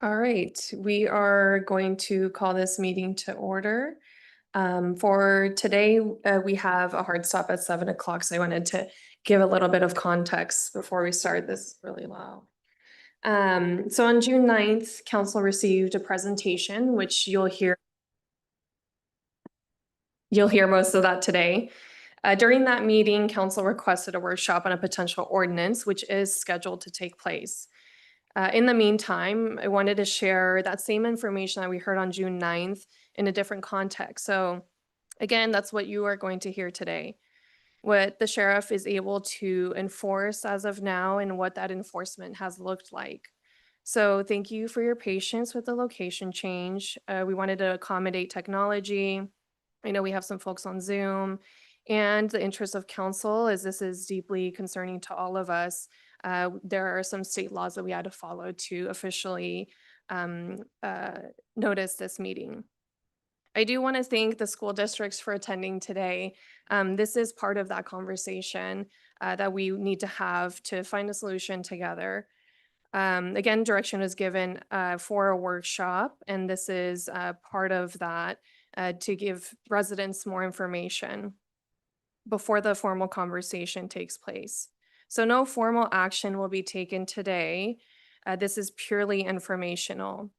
All right, we are going to call this meeting to order. For today, we have a hard stop at 7 o'clock, so I wanted to give a little bit of context before we start this really loud. So on June 9th, council received a presentation, which you'll hear most of that today. During that meeting, council requested a workshop on a potential ordinance, which is scheduled to take place. In the meantime, I wanted to share that same information that we heard on June 9th in a different context. So again, that's what you are going to hear today. What the sheriff is able to enforce as of now and what that enforcement has looked like. So thank you for your patience with the location change. We wanted to accommodate technology. I know we have some folks on Zoom, and the interest of council, as this is deeply concerning to all of us. There are some state laws that we had to follow to officially notice this meeting. I do want to thank the school districts for attending today. This is part of that conversation that we need to have to find a solution together. Again, direction was given for a workshop, and this is part of that to give residents more information before the formal conversation takes place. So no formal action will be taken today. This is purely informational.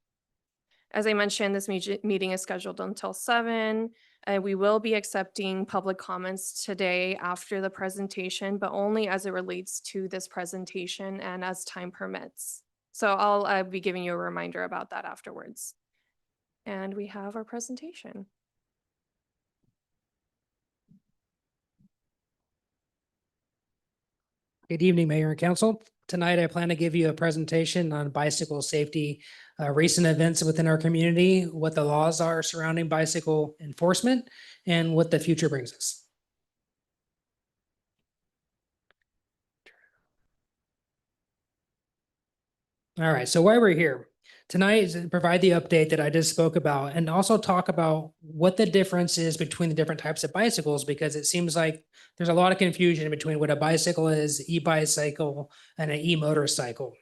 As I mentioned, this meeting is scheduled until 7. We will be accepting public comments today after the presentation, but only as it relates to this presentation and as time permits. So I'll be giving you a reminder about that afterwards. And we have our presentation. Good evening, Mayor and Council. Tonight, I plan to give you a presentation on bicycle safety, recent events within our community, what the laws are surrounding bicycle enforcement, and what the future brings us. All right, so why we're here tonight is to provide the update that I just spoke about and also talk about what the difference is between the different types of bicycles, because it seems like there's a lot of confusion between what a bicycle is, e-bicycle, and an e-motorcycle.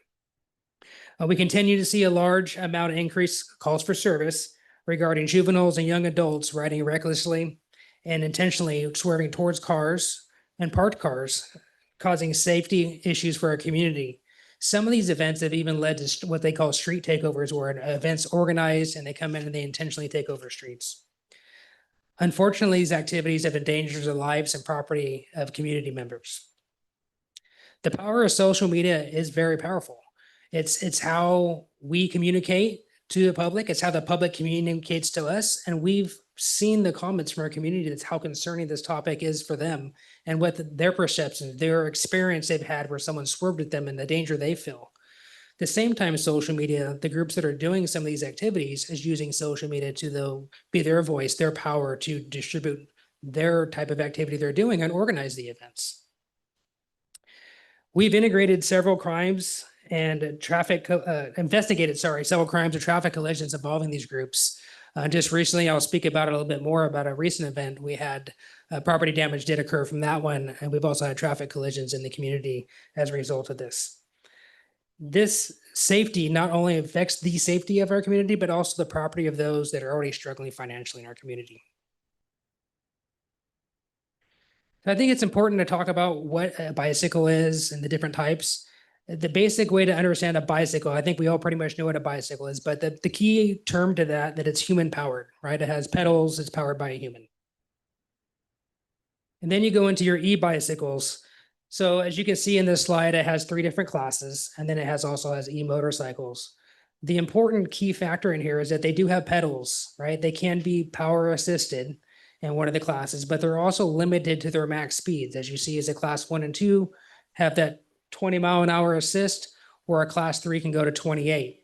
We continue to see a large amount of increased calls for service regarding juveniles and young adults riding recklessly and intentionally swerving towards cars and parked cars, causing safety issues for our community. Some of these events have even led to what they call street takeovers, where an event's organized and they come in and they intentionally take over streets. Unfortunately, these activities have endangered the lives and property of community members. The power of social media is very powerful. It's how we communicate to the public. It's how the public communicates to us. And we've seen the comments from our community. That's how concerning this topic is for them and what their perception, their experience they've had where someone swerved at them and the danger they feel. At the same time, social media, the groups that are doing some of these activities is using social media to be their voice, their power to distribute their type of activity they're doing and organize the events. We've integrated several crimes and investigated several crimes or traffic collisions involving these groups. Just recently, I'll speak about it a little bit more about a recent event. We had property damage did occur from that one, and we've also had traffic collisions in the community as a result of this. This safety not only affects the safety of our community, but also the property of those that are already struggling financially in our community. So I think it's important to talk about what a bicycle is and the different types. The basic way to understand a bicycle, I think we all pretty much know what a bicycle is, but the key term to that it's human powered, right? It has pedals, it's powered by a human. And then you go into your e-bicycles. So as you can see in this slide, it has 3 different classes, and then it also has e-motorcycles. The important key factor in here is that they do have pedals, right? They can be power assisted in one of the classes, but they're also limited to their max speeds. As you see, as a class 1 and 2 have that 20-mile-an-hour assist, where a class 3 can go to 28.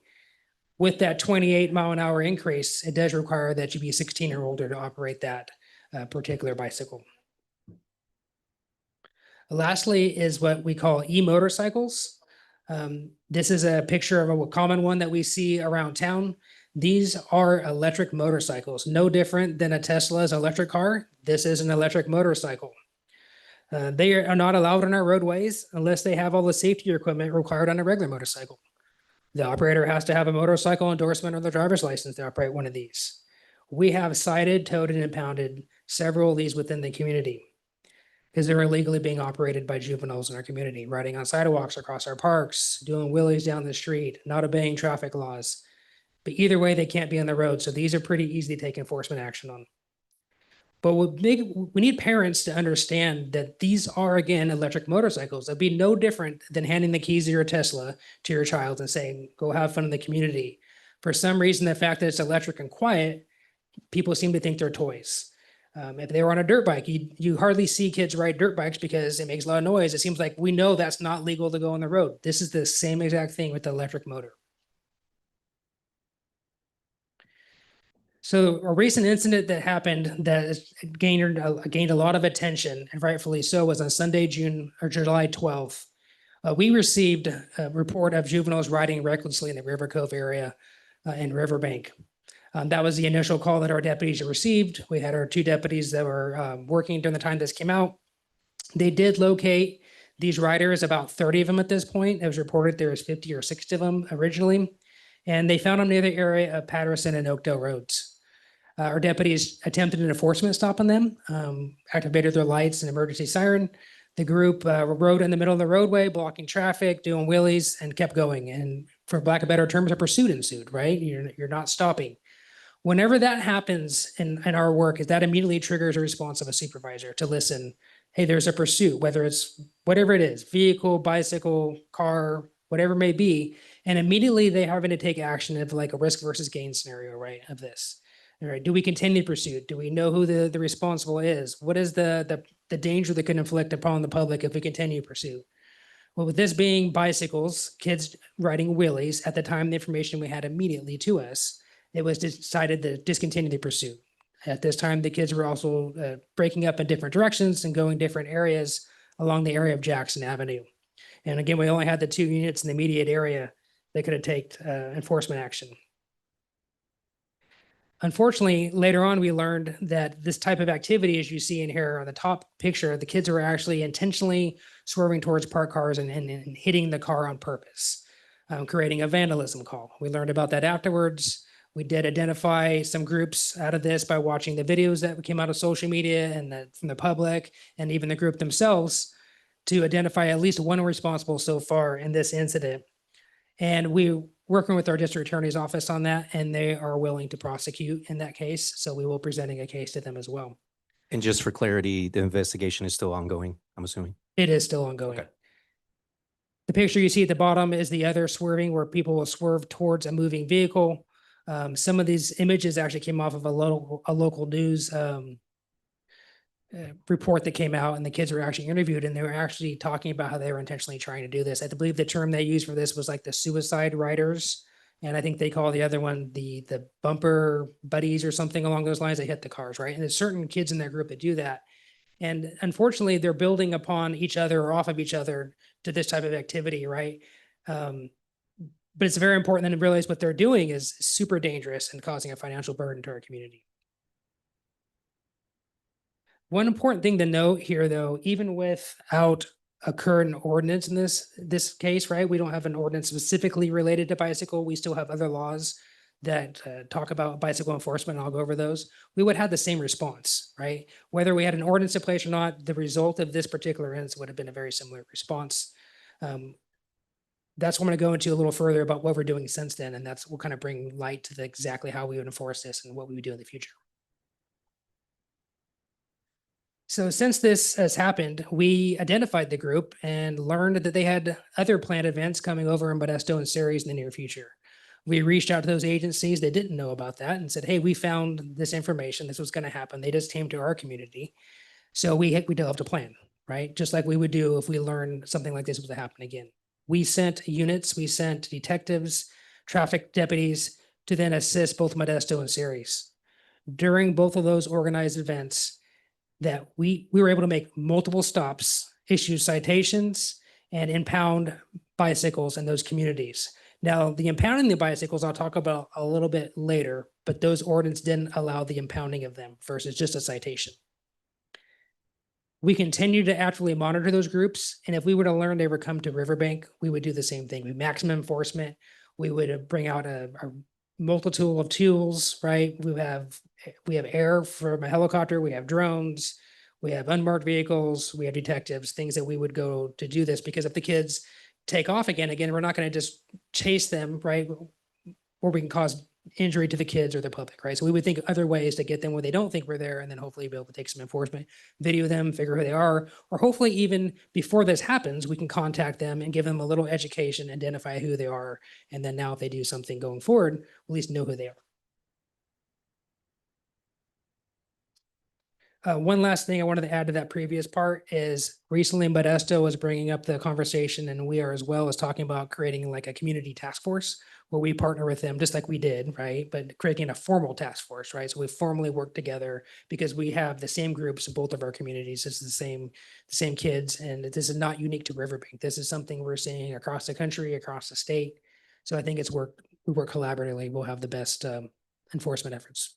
With that 28-mile-an-hour increase, it does require that you be 16 or older to operate that particular bicycle. Lastly is what we call e-motorcycles. This is a picture of a common one that we see around town. These are electric motorcycles, no different than a Tesla's electric car. This is an electric motorcycle. They are not allowed on our roadways unless they have all the safety equipment required on a regular motorcycle. The operator has to have a motorcycle endorsement or the driver's license to operate one of these. We have cited, towed, and impounded several of these within the community because they're illegally being operated by juveniles in our community, riding on sidewalks across our parks, doing wheelies down the street, not obeying traffic laws. But either way, they can't be on the road. So these are pretty easy to take enforcement action on. But we need parents to understand that these are, again, electric motorcycles. It'd be no different than handing the keys to your Tesla to your child and saying, go have fun in the community. For some reason, the fact that it's electric and quiet, people seem to think they're toys. If they were on a dirt bike, you hardly see kids ride dirt bikes because it makes a lot of noise. It seems like we know that's not legal to go on the road. This is the same exact thing with the electric motor. So a recent incident that happened that gained a lot of attention, and rightfully so, was on Sunday, July 12th. We received a report of juveniles riding recklessly in the River Cove area in Riverbank. That was the initial call that our deputies received. We had our 2 deputies that were working during the time this came out. They did locate these riders, about 30 of them at this point. It was reported there was 50 or 60 of them originally. And they found them near the area of Patterson and Oakdale roads. Our deputies attempted an enforcement stop on them, activated their lights and emergency siren. The group rode in the middle of the roadway, blocking traffic, doing wheelies, and kept going. And for lack of better terms, a pursuit ensued, right? You're not stopping. Whenever that happens in our work, is that immediately triggers a response of a supervisor to listen. Hey, there's a pursuit, whether it's whatever it is, vehicle, bicycle, car, whatever it may be. And immediately they having to take action of like a risk versus gain scenario, right, of this. All right, do we continue pursuit? Do we know who the responsible is? What is the danger that could inflict upon the public if we continue pursuit? Well, with this being bicycles, kids riding wheelies, at the time, the information we had immediately to us, it was decided to discontinue the pursuit. At this time, the kids were also breaking up in different directions and going different areas along the area of Jackson Avenue. And again, we only had the 2 units in the immediate area that could have taken enforcement action. Unfortunately, later on, we learned that this type of activity, as you see in here on the top picture, the kids were actually intentionally swerving towards parked cars and hitting the car on purpose, creating a vandalism call. We learned about that afterwards. We did identify some groups out of this by watching the videos that came out of social media and from the public and even the group themselves to identify at least one responsible so far in this incident. And we working with our district attorney's office on that, and they are willing to prosecute in that case. So we will be presenting a case to them as well. And just for clarity, the investigation is still ongoing, I'm assuming. It is still ongoing. Okay. The picture you see at the bottom is the other swerving where people will swerve towards a moving vehicle. Some of these images actually came off of a local news report that came out, and the kids were actually interviewed, and they were actually talking about how they were intentionally trying to do this. I believe the term they used for this was like the suicide riders. And I think they call the other one the bumper buddies or something along those lines. They hit the cars, right? And there's certain kids in their group that do that. And unfortunately, they're building upon each other or off of each other to this type of activity, right? But it's very important to realize what they're doing is super dangerous and causing a financial burden to our community. One important thing to note here, though, even without a current ordinance in this case, right? We don't have an ordinance specifically related to bicycle. We still have other laws that talk about bicycle enforcement, and I'll go over those. We would have the same response, right? Whether we had an ordinance in place or not, the result of this particular incident would have been a very similar response. That's what I'm going to go into a little further about what we're doing since then, and that's will kind of bring light to exactly how we would enforce this and what we would do in the future. So since this has happened, we identified the group and learned that they had other planned events coming over in Modesto and Ceres in the near future. We reached out to those agencies. They didn't know about that and said, hey, we found this information. This was going to happen. They just came to our community. So we developed a plan, right? Just like we would do if we learned something like this was to happen again. We sent units, we sent detectives, traffic deputies to then assist both Modesto and Ceres. During both of those organized events, that we were able to make multiple stops, issue citations, and impound bicycles in those communities. Now, the impounding the bicycles, I'll talk about a little bit later, but those ordinances didn't allow the impounding of them versus just a citation. We continue to actively monitor those groups, and if we were to learn they would come to Riverbank, we would do the same thing. We maximum enforcement. We would bring out a multitude of tools, right? We have air from a helicopter, we have drones, we have unmarked vehicles, we have detectives, things that we would go to do this, because if the kids take off again, we're not going to just chase them, right? Or we can cause injury to the kids or the public, right? So we would think other ways to get them where they don't think we're there, and then hopefully be able to take some enforcement, video them, figure who they are, or hopefully even before this happens, we can contact them and give them a little education, identify who they are, and then now if they do something going forward, at least know who they are. One last thing I wanted to add to that previous part is recently Modesto was bringing up the conversation, and we are as well, as talking about creating like a community task force where we partner with them just like we did, right? But creating a formal task force, right? So we formally work together because we have the same groups in both of our communities. It's the same kids, and this is not unique to Riverbank. This is something we're seeing across the country, across the state. So I think we work collaboratively. We'll have the best enforcement efforts.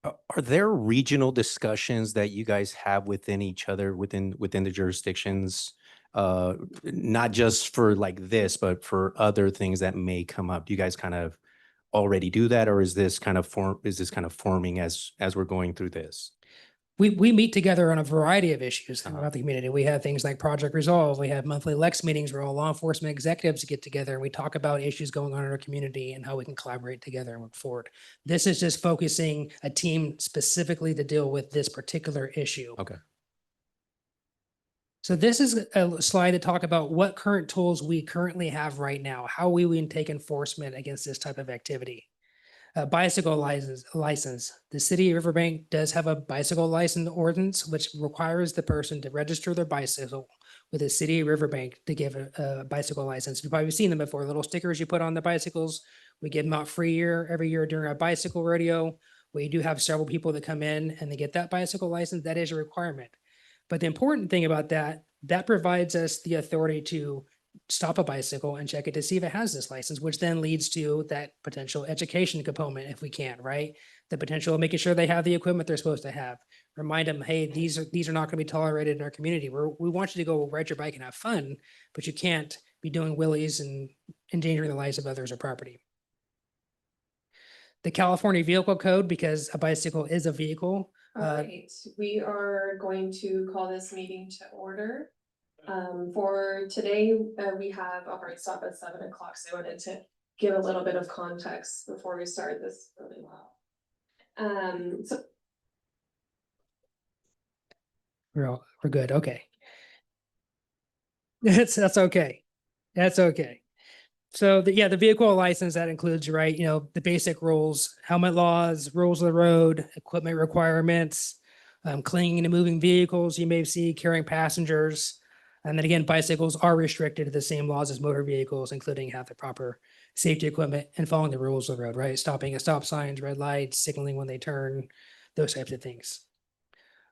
Are there regional discussions that you guys have within each other, within the jurisdictions? Not just for like this, but for other things that may come up? Do you guys kind of already do that, or is this kind of forming as we're going through this? We meet together on a variety of issues throughout the community. We have things like Project Resolve. We have monthly Lex meetings where all law enforcement executives get together and we talk about issues going on in our community and how we can collaborate together and work forward. This is just focusing a team specifically to deal with this particular issue. Okay. So this is a slide to talk about what current tools we currently have right now, how we can take enforcement against this type of activity. Bicycle license. The city of Riverbank does have a bicycle license ordinance, which requires the person to register their bicycle with the city of Riverbank to give a bicycle license. You've probably seen them before, little stickers you put on the bicycles. We give them out every year during our bicycle rodeo. We do have several people that come in and they get that bicycle license. That is a requirement. But the important thing about that provides us the authority to stop a bicycle and check it to see if it has this license, which then leads to that potential education component if we can, right? The potential of making sure they have the equipment they're supposed to have. Remind them, hey, these are not going to be tolerated in our community. We want you to go ride your bike and have fun, but you can't be doing wheelies and endangering the lives of others or property. The California Vehicle Code, because a bicycle is a vehicle. All right, we are going to call this meeting to order. For today, we have a hard stop at 7 o'clock, so I wanted to give a little bit of context before we start this really well. We're good. Okay. That's okay. That's okay. So the vehicle license, that includes, right, the basic rules, helmet laws, rules of the road, equipment requirements, clinging to moving vehicles you may see, carrying passengers. And then again, bicycles are restricted to the same laws as motor vehicles, including have the proper safety equipment and following the rules of the road, right? Stopping at stop signs, red lights, signaling when they turn, those types of things.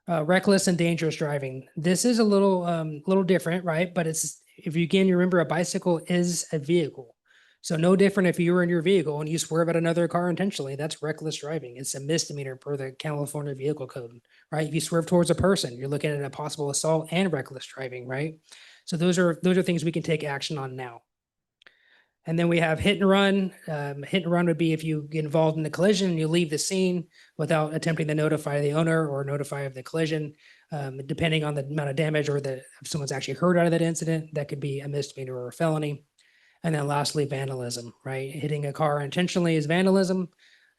Reckless and dangerous driving. This is a little different, right? But if you remember, a bicycle is a vehicle. So no different if you were in your vehicle and you swerve at another car intentionally, that's reckless driving. It's a misdemeanor per the California Vehicle Code, right? If you swerve towards a person, you're looking at a possible assault and reckless driving, right? So those are things we can take action on now. And then we have hit and run. Hit and run would be if you get involved in a collision and you leave the scene without attempting to notify the owner or notify of the collision. Depending on the amount of damage or if someone's actually hurt out of that incident, that could be a misdemeanor or a felony. And then lastly, vandalism, right? Hitting a car intentionally is vandalism.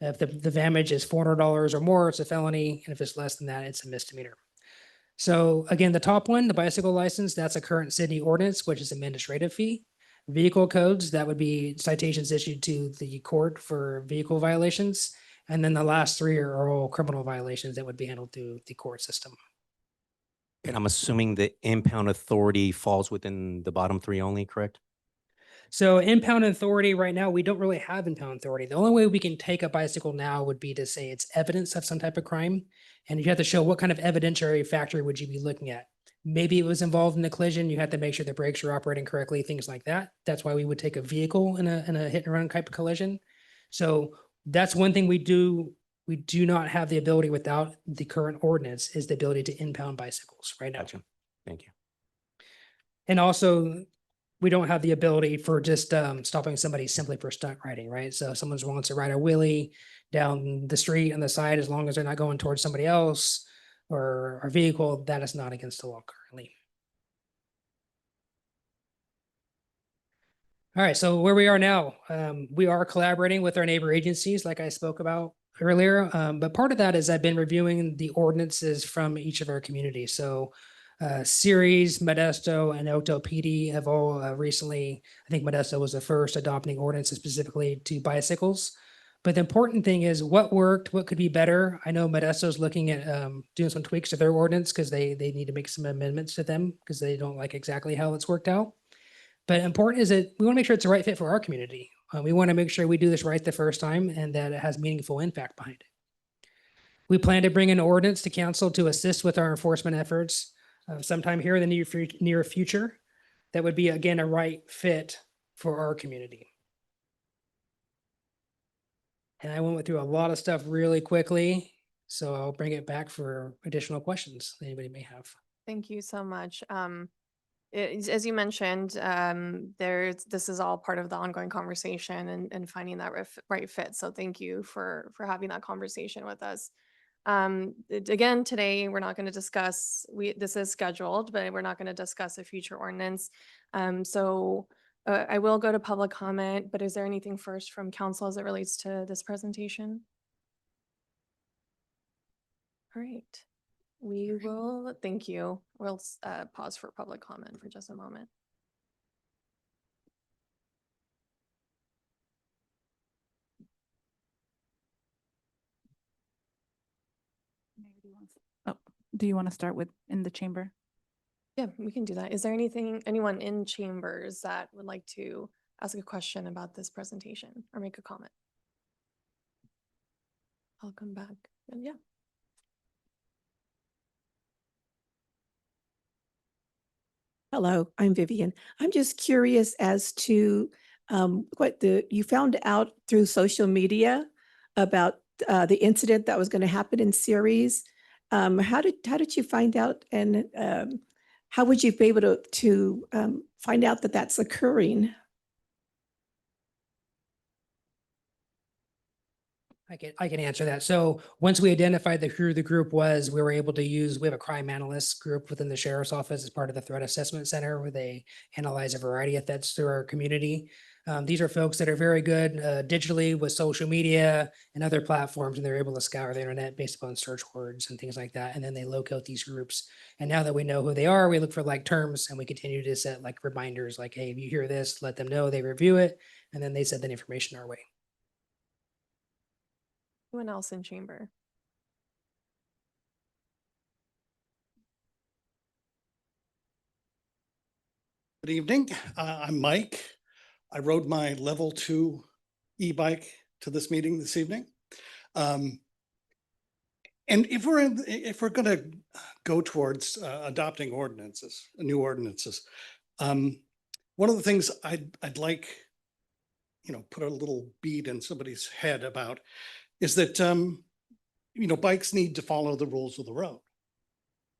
If the damage is $400 or more, it's a felony. And if it's less than that, it's a misdemeanor. So again, the top one, the bicycle license, that's a current city ordinance, which is administrative fee. vehicle codes, that would be citations issued to the court for vehicle violations. And then the last three are all criminal violations that would be handled through the court system. And I'm assuming the impound authority falls within the bottom three only, correct? So impound authority right now, we don't really have impound authority. The only way we can take a bicycle now would be to say it's evidence of some type of crime. And you have to show what kind of evidentiary factor would you be looking at. Maybe it was involved in a collision. You have to make sure the brakes are operating correctly, things like that. That's why we would take a vehicle in a hit and run type of collision. So that's one thing we do. We do not have the ability without the current ordinance is the ability to impound bicycles right now. Gotcha. Thank you. And also, we don't have the ability for just stopping somebody simply for stunt riding, right? So if someone wants to ride a wheelie down the street on the side, as long as they're not going towards somebody else or a vehicle, that is not against the law currently. All right, so where we are now, we are collaborating with our neighbor agencies, like I spoke about earlier. But part of that is I've been reviewing the ordinances from each of our communities. So Ceres, Modesto, and Oakdale PD have all recently, I think Modesto was the first adopting ordinances specifically to bicycles. But the important thing is what worked, what could be better. I know Modesto's looking at doing some tweaks to their ordinance because they need to make some amendments to them because they don't like exactly how it's worked out. But important is that we want to make sure it's the right fit for our community. We want to make sure we do this right the first time and that it has meaningful impact behind it. We plan to bring an ordinance to council to assist with our enforcement efforts sometime here in the near future. That would be, again, a right fit for our community. And I went through a lot of stuff really quickly, so I'll bring it back for additional questions that anybody may have. Thank you so much. As you mentioned, this is all part of the ongoing conversation and finding that right fit. So thank you for having that conversation with us. Again, today we're not going to discuss. This is scheduled, but we're not going to discuss a future ordinance. I will go to public comment. But is there anything first from council as it relates to this presentation? All right. We will, thank you. We'll pause for public comment for just a moment. Oh, do you want to start with in the chamber? Yeah, we can do that. Is there anyone in chambers that would like to ask a question about this presentation or make a comment? I'll come back. And yeah. Hello, I'm Vivian. I'm just curious as to what you found out through social media about the incident that was going to happen in Ceres. How did you find out, and how would you be able to find out that that's occurring? I can answer that. So once we identified who the group was, we were able to we have a crime analyst group within the sheriff's office as part of the threat assessment center where they analyze a variety of threats through our community. These are folks that are very good digitally with social media and other platforms, and they're able to scour the internet based upon search words and things like that. And then they locate these groups. And now that we know who they are, we look for like terms, and we continue to set like reminders like, hey, if you hear this, let them know. They review it, and then they send that information our way. Anyone else in chamber? Good evening. I'm Mike. I rode my level 2 e-bike to this meeting this evening. And if we're going to go towards adopting new ordinances, one of the things I'd like, put a little bead in somebody's head about is that bikes need to follow the rules of the road.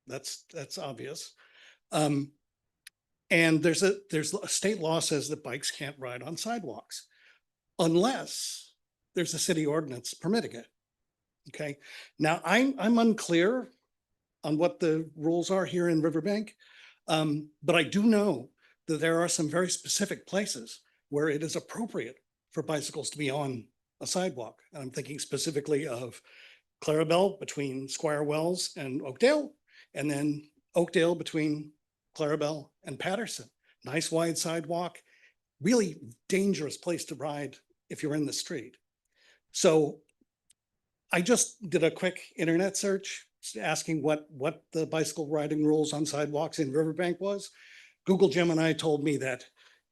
That's obvious. And there's a state law says that bikes can't ride on sidewalks unless there's a city ordinance permitting it. Okay. Now I'm unclear on what the rules are here in Riverbank, but I do know that there are some very specific places where it is appropriate for bicycles to be on a sidewalk. And I'm thinking specifically of Clarabelle between Squire Wells and Oakdale, and then Oakdale between Clarabelle and Patterson. Nice wide sidewalk. really dangerous place to ride if you're in the street. So I just did a quick internet search asking what the bicycle riding rules on sidewalks in Riverbank was. Google Gemini told me that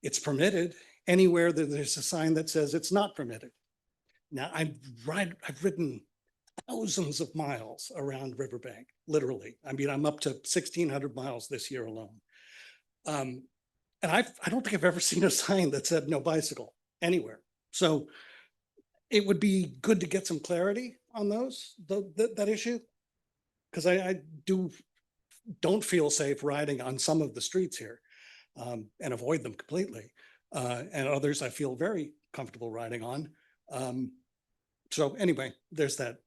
it's permitted anywhere that there's a sign that says it's not permitted. Now I've ridden thousands of miles around Riverbank, literally. I mean, I'm up to 1,600 miles this year alone. And I don't think I've ever seen a sign that said no bicycle anywhere. So it would be good to get some clarity on that issue. Because I don't feel safe riding on some of the streets here and avoid them completely. And others I feel very comfortable riding on. So anyway, there's that,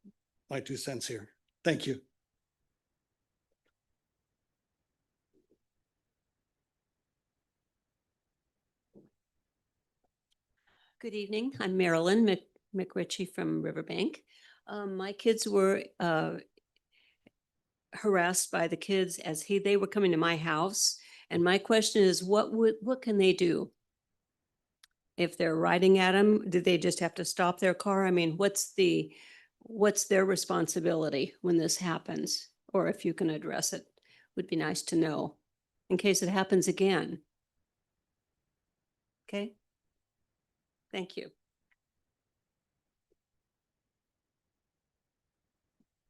my 2 cents here. Thank you. Good evening. I'm Marilyn McRitchie from Riverbank. My kids were harassed by the kids as they were coming to my house. And my question is, what can they do? If they're riding at them, do they just have to stop their car? I mean, what's their responsibility when this happens? Or if you can address it, would be nice to know in case it happens again. Okay. Thank you.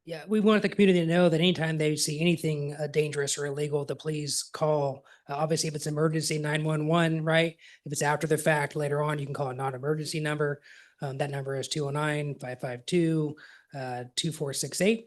Yeah, we want the community to know that anytime they see anything dangerous or illegal, to please call. Obviously, if it's emergency 911, right? If it's after the fact, later on, you can call a non-emergency number. That number is 209-552-2468.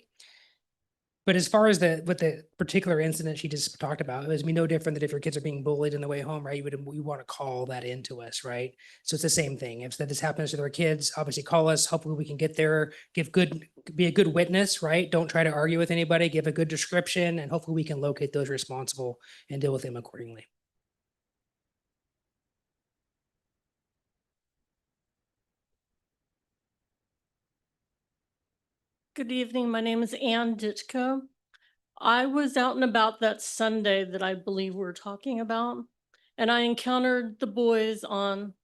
But as far as what the particular incident she just talked about, it was no different than if your kids are being bullied on the way home, right? You want to call that into us, right? So it's the same thing. If this happens to their kids, obviously call us. Hopefully we can get there, be a good witness, right? Don't try to argue with anybody, give a good description, and hopefully we can locate those responsible and deal with them accordingly. Good evening. My name is Ann Ditko. I was out and about that Sunday that I believe we're talking about, and I encountered the boys on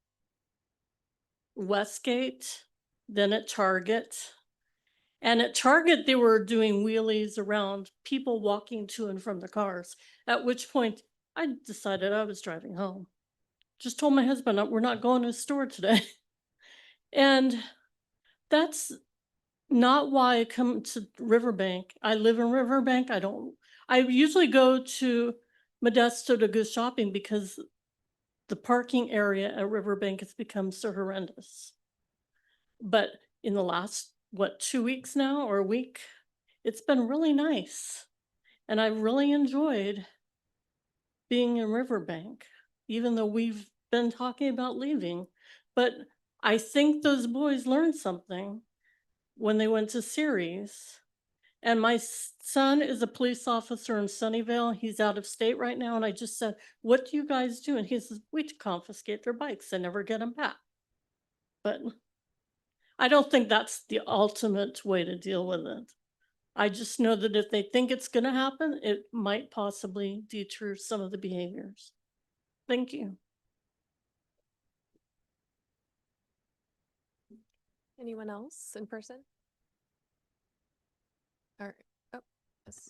Westgate, then at Target. And at Target, they were doing wheelies around people walking to and from the cars, at which point I decided I was driving home. Just told my husband, we're not going to the store today. And that's not why I come to Riverbank. I live in Riverbank. I usually go to Modesto to go shopping because the parking area at Riverbank has become so horrendous. But in the last, 2 weeks now or a week, it's been really nice. And I really enjoyed being in Riverbank, even though we've been talking about leaving. But I think those boys learned something when they went to Ceres. And my son is a police officer in Sunnyvale. He's out of state right now. And I just said, what do you guys do? And he says, we confiscate their bikes and never get them back. But I don't think that's the ultimate way to deal with it. I just know that if they think it's going to happen, it might possibly deter some of the behaviors. Thank you. Anyone else in person? All right. Oh, yes.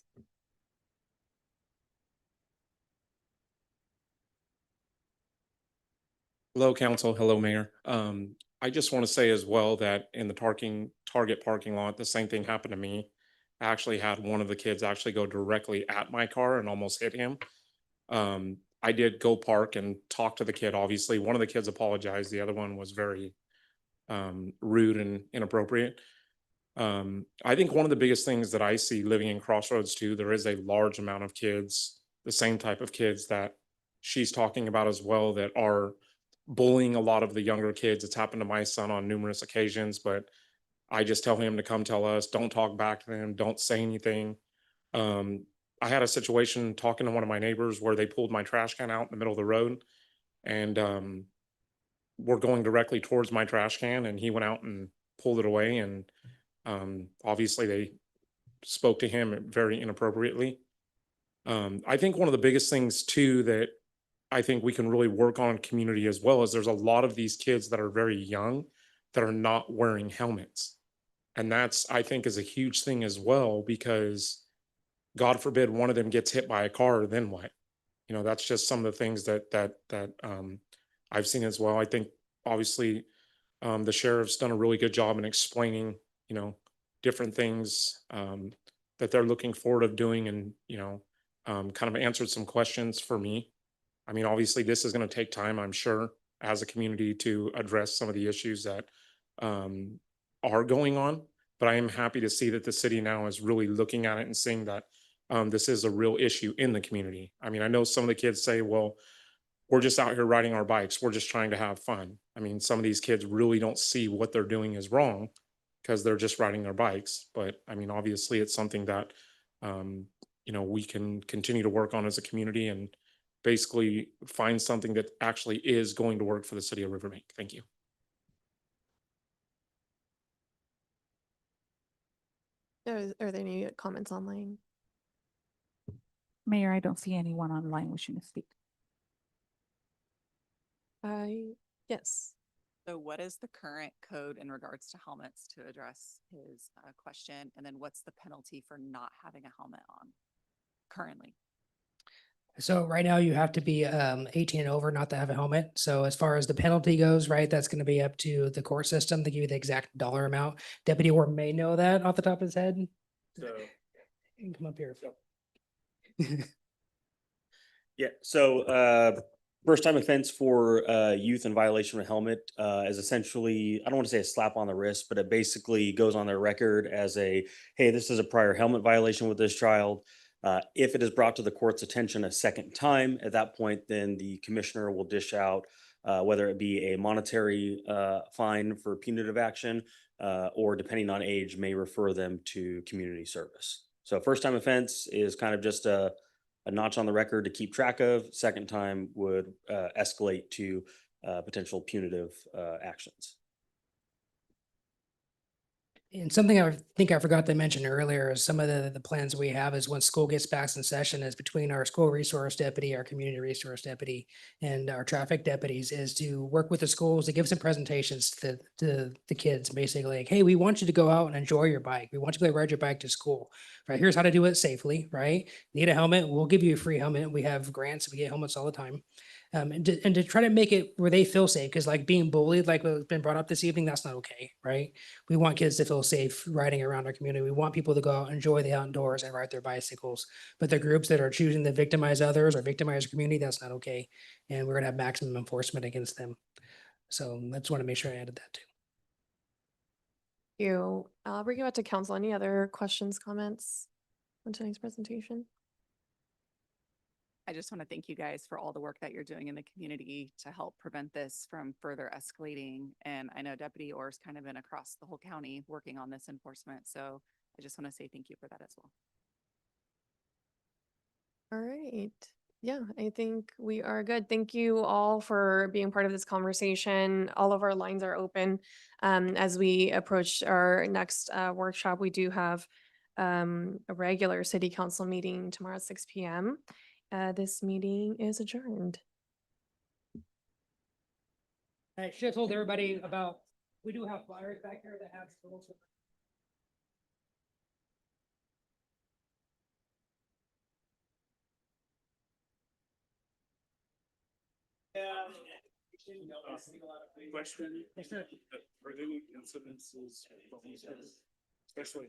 Hello, council. Hello, mayor. I just want to say as well that in the Target parking lot, the same thing happened to me. I actually had one of the kids actually go directly at my car and almost hit him. I did go park and talk to the kid. Obviously, one of the kids apologized. The other one was very rude and inappropriate. I think one of the biggest things that I see living in Crossroads too, there is a large amount of kids, the same type of kids that she's talking about as well, that are bullying a lot of the younger kids. It's happened to my son on numerous occasions, but I just tell him to come tell us, don't talk back to them, don't say anything. I had a situation talking to one of my neighbors where they pulled my trash can out in the middle of the road, and we're going directly towards my trash can, and he went out and pulled it away, and obviously they spoke to him very inappropriately. I think one of the biggest things too that I think we can really work on community as well, as there's a lot of these kids that are very young that are not wearing helmets. And that's, I think, is a huge thing as well, because God forbid one of them gets hit by a car, then what? You know, that's just some of the things that I've seen as well. I think obviously the sheriff's done a really good job in explaining, you know, different things that they're looking forward of doing, and, you know, kind of answered some questions for me. I mean, obviously this is going to take time, I'm sure, as a community to address some of the issues that are going on. But I am happy to see that the city now is really looking at it and seeing that this is a real issue in the community. I mean, I know some of the kids say, well, we're just out here riding our bikes. We're just trying to have fun. I mean, some of these kids really don't see what they're doing is wrong because they're just riding their bikes. But I mean, obviously it's something that, you know, we can continue to work on as a community and basically find something that actually is going to work for the city of Riverbank. Thank you. Are there any comments online? Mayor, I don't see anyone online wishing to speak. Yes. So what is the current code in regards to helmets to address his question? And then what's the penalty for not having a helmet on currently? So right now you have to be 18 and over not to have a helmet. So as far as the penalty goes, right, that's going to be up to the court system to give you the exact dollar amount. Deputy Ward may know that off the top of his head. So, You can come up here. yeah, so first time offense for youth in violation of a helmet is essentially, I don't want to say a slap on the wrist, but it basically goes on their record as a, hey, this is a prior helmet violation with this child. If it is brought to the court's attention a second time, at that point, then the commissioner will dish out whether it be a monetary fine for punitive action or depending on age, may refer them to community service. So first time offense is kind of just a notch on the record to keep track of. Second time would escalate to potential punitive actions. And something I think I forgot to mention earlier is some of the plans we have is when school gets back in session is between our school resource deputy, our community resource deputy, and our traffic deputies is to work with the schools to give some presentations to the kids, basically like, hey, we want you to go out and enjoy your bike. We want you to go ride your bike to school, right? Here's how to do it safely, right? Need a helmet? We'll give you a free helmet. We have grants. We get helmets all the time. And to try to make it where they feel safe, because like being bullied, like what's been brought up this evening, that's not okay, right? We want kids to feel safe riding around our community. We want people to go out, enjoy the outdoors and ride their bicycles. But the groups that are choosing to victimize others or victimize the community, that's not okay. And we're gonna have maximum enforcement against them. So I just want to make sure I added that too. I'll bring you back to council. Any other questions, comments on tonight's presentation? I just want to thank you guys for all the work that you're doing in the community to help prevent this from further escalating. And I know Deputy Orr's kind of been across the whole county working on this enforcement. So I just want to say thank you for that as well. All right. Yeah, I think we are good. Thank you all for being part of this conversation. All of our lines are open. As we approach our next workshop, we do have a regular city council meeting tomorrow at 6 p.m. This meeting is adjourned. I should have told everybody about, we do have flyers back here that have. Question. Are there any incidences, especially